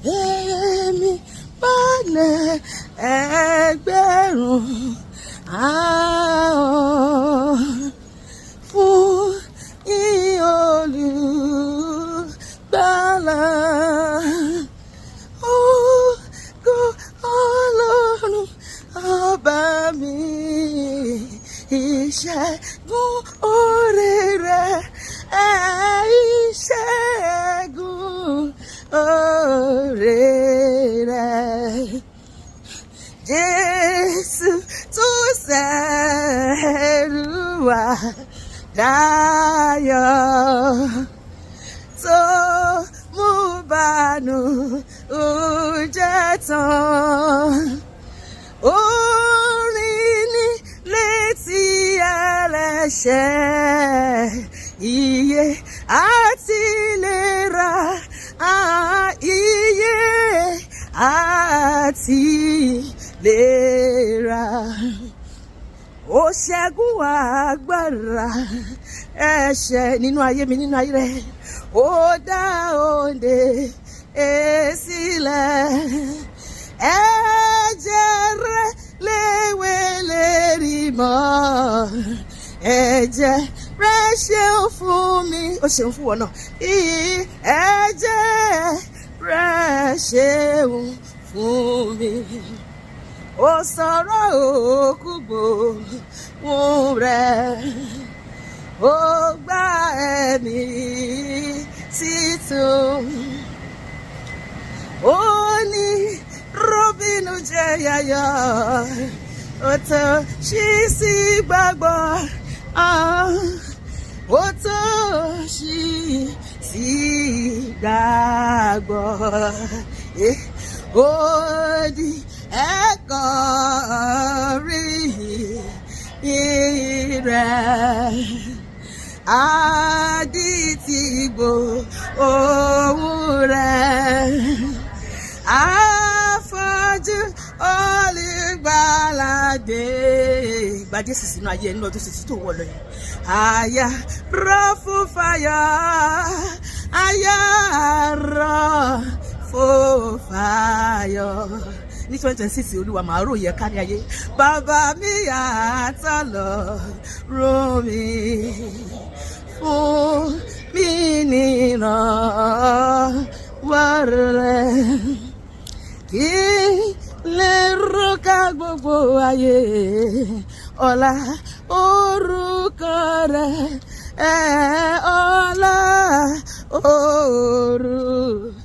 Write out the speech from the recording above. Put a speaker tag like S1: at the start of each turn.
S1: èmi bá ní ẹgbẹ̀rún ahọ́n fún yín Olùgbàlà. Ògo Ọlọ́run ọba mi, ìṣẹ́gun oore rẹ̀, ìṣẹ́gun oore rẹ̀. Jésù tó ṣẹ̀rù wá dayọ̀, tó mú bànújẹ́ tán. Orin ní létí ẹlẹ́ṣẹ̀, ìyè àti ìlera, ìyè àti ìlera. Ó ṣẹ́gun agbára ẹ̀ṣẹ̀ nínú ayé mi, nínú ayé rẹ̀. Ó dá òǹdè sílẹ̀. Ẹ̀jẹ̀ rẹ̀ léwé lérí mọ́. Ẹ̀jẹ̀ rẹ̀ ṣeun fún mi, ó ṣeun fún wọn náà. Ẹ̀jẹ̀ rẹ̀ ṣeun fún mi. Ó sọ̀rọ̀ òkú gbòòrùn rẹ̀. Ó gba ẹ̀mí títún. Ó ní Róbínú jẹ́ yayọ̀, ó tó ṣí sí gbàgbọ́. Ó tó ṣí sí gbàgbọ́. Ó di ẹ̀kọ́ rí rẹ̀. Adití gbóhùn rẹ̀. Afọ́jú Olùgbàlà dé. Gba Jésù sínú ayé ẹni lọ́dún sísí tó wọ̀ lọ yẹn. Àyà rọ̀ fún fàyà, àyà rọ̀ fún fàyà. Ní 2026 Olúwa máa ròyìn kárí ayé. Bàbá mi yàtọ̀ lọ́rùn mi, fún mi nìrànwọ́ rẹ̀. Kí lè rọ́ká gbogbo ayé ọlá orúkọ rẹ̀, ọlá orúkọ